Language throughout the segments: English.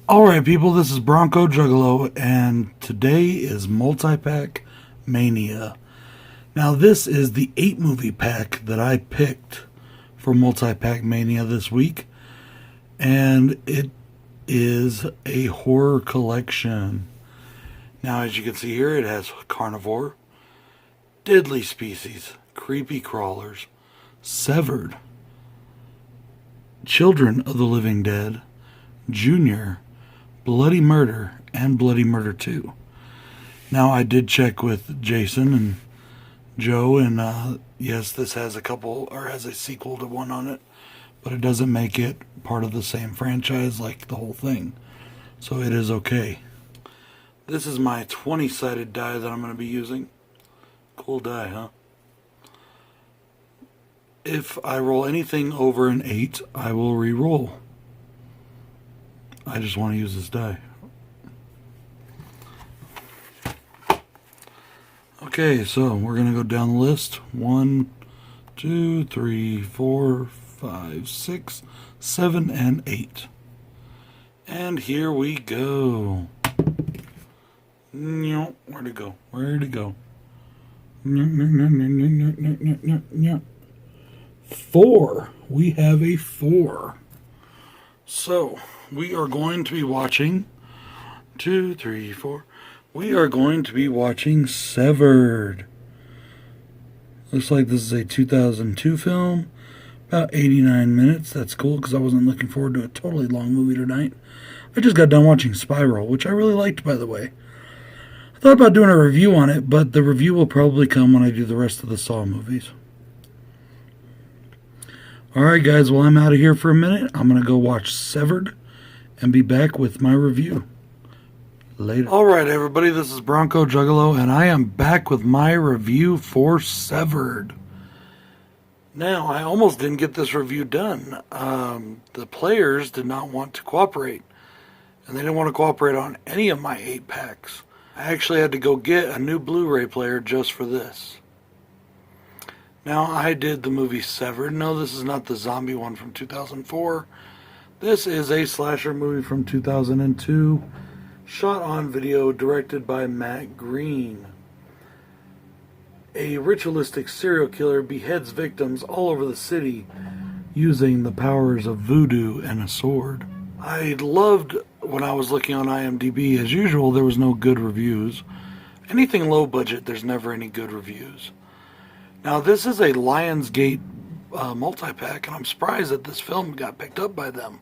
Alright people, this is Bronco Juggalo, and today is Multi-Pack Mania. Now this is the 8 movie pack that I picked for Multi-Pack Mania this week, and it is a horror collection. Now as you can see here, it has Carnivore, Deadly Species, Creepy Crawlers, Severed, Children of the Living Dead, Junior, Bloody Murder, and Bloody Murder 2. Now, I did check with Jason and Joe, and yes, this has has a sequel to one on it, but it doesn't make it part of the same franchise like the whole thing. So it is okay. This is my 20-sided die that I'm going to be using. Cool die, huh? If I roll anything over an 8, I will re-roll. I just want to use this die. Okay, so we're going to go down the list. 1, 2, 3, 4, 5, 6, 7, and 8. And here we go. Where'd it go? Where'd it go? 4. We have a 4. So, we are going to be watching 2, 3, 4. We are going to be watching Severed. Looks like this is a 2002 film. About 89 minutes. That's cool because I wasn't looking forward to a totally long movie tonight. I just got done watching Spiral, which I really liked, by the way. I thought about doing a review on it, but the review will probably come when I do the rest of the Saw movies. Alright guys, well I'm out of here for a minute. I'm going to go watch Severed and be back with my review later. Alright everybody, this is Bronco Juggalo, and I am back with my review for Severed. Now, I almost didn't get this review done. The players did not want to cooperate, and they didn't want to cooperate on any of my 8 packs. I actually had to go get a new Blu-ray player just for this. Now, I did the movie Severed. No, this is not the zombie one from 2004. This is a slasher movie from 2002, shot on video, directed by Matt Green. A ritualistic serial killer beheads victims all over the city using the powers of voodoo and a sword. I loved when I was looking on IMDb. As usual, there was no good reviews. Anything low budget, there's never any good reviews. Now, this is a Lionsgate multi-pack, and I'm surprised that this film got picked up by them.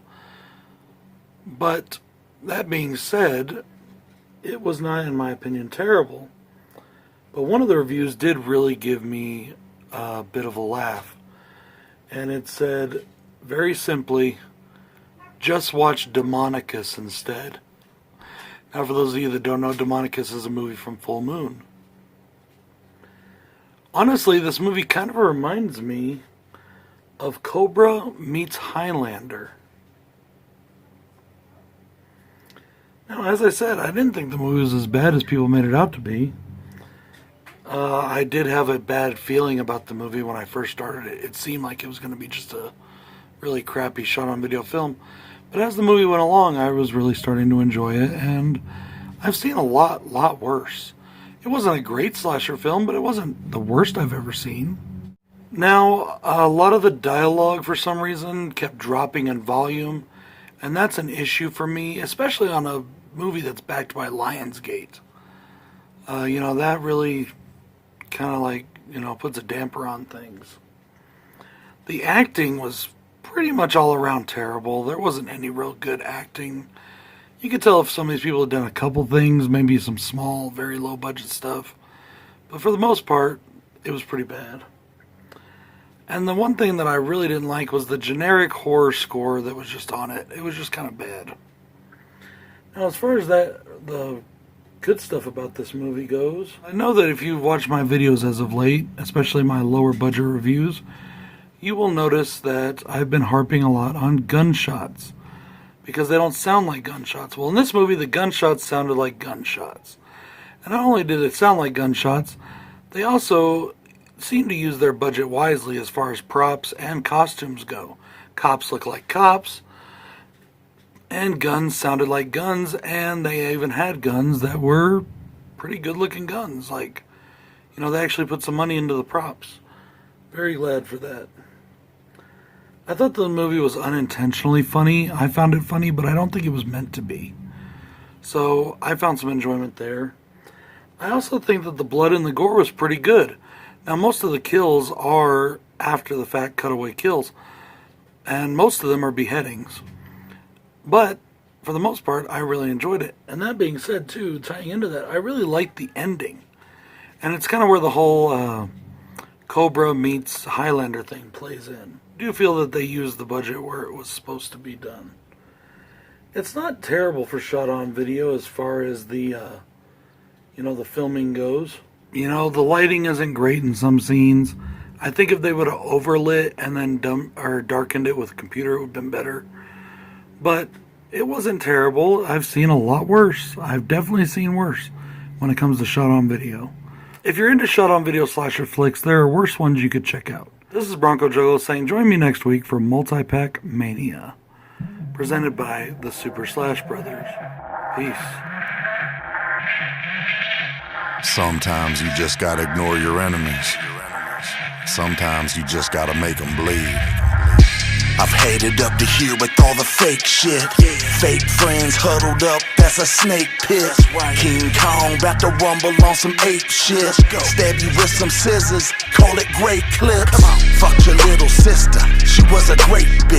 But, that being said, it was not, in my opinion, terrible. But one of the reviews did really give me a bit of a laugh. And it said, very simply, just watch Demonicus instead. Now, for those of you that don't know, Demonicus is a movie from Full Moon. Honestly, this movie kind of reminds me of Cobra meets Highlander. Now, as I said, I didn't think the movie was as bad as people made it out to be. I did have a bad feeling about the movie when I first started it. It seemed like it was going to be just a really crappy shot-on-video film. But as the movie went along, I was really starting to enjoy it, and I've seen a lot worse. It wasn't a great slasher film, but it wasn't the worst I've ever seen. Now, a lot of the dialogue, for some reason, kept dropping in volume, and that's an issue for me, especially on a movie that's backed by Lionsgate. That really kind of puts a damper on things. The acting was pretty much all around terrible. There wasn't any real good acting. You could tell if some of these people had done a couple things, maybe some small, very low budget stuff. But for the most part, it was pretty bad. And the one thing that I really didn't like was the generic horror score that was just on it. It was just kind of bad. Now, as far as the good stuff about this movie goes, I know that if you've watched my videos as of late, especially my lower budget reviews, you will notice that I've been harping a lot on gunshots, because they don't sound like gunshots. Well, in this movie, the gunshots sounded like gunshots. And not only did it sound like gunshots, they also seem to use their budget wisely as far as props and costumes go. Cops look like cops. And guns sounded like guns, and they even had guns that were pretty good looking guns. Like, you know, they actually put some money into the props. Very glad for that. I thought the movie was unintentionally funny. I found it funny, but I don't think it was meant to be. So I found some enjoyment there. I also think that the blood and the gore was pretty good. Now, most of the kills are after the fact cutaway kills, and most of them are beheadings. But for the most part, I really enjoyed it. And that being said, too, tying into that, I really liked the ending. And it's kind of where the whole Cobra meets Highlander thing plays in. I do feel that they used the budget where it was supposed to be done. It's not terrible for shot on video as far as the, the filming goes. You know, the lighting isn't great in some scenes. I think if they would have overlit and then darkened it with a computer, it would have been better. But it wasn't terrible. I've seen a lot worse. I've definitely seen worse when it comes to shot on video. If you're into shot on video slasher flicks, there are worse ones you could check out. This is Bronco Juggalo saying join me next week for Multi-Pack Mania, presented by the Super Slah Brothers. Peace. Sometimes you just gotta ignore your enemies. Sometimes you just gotta make them bleed. I've headed up to here with all the fake shit. Fake friends huddled up, that's a snake pit. King Kong about to rumble on some ape shit. Stab you with some scissors, call it great clips. Fuck your little sister, she was a great bitch.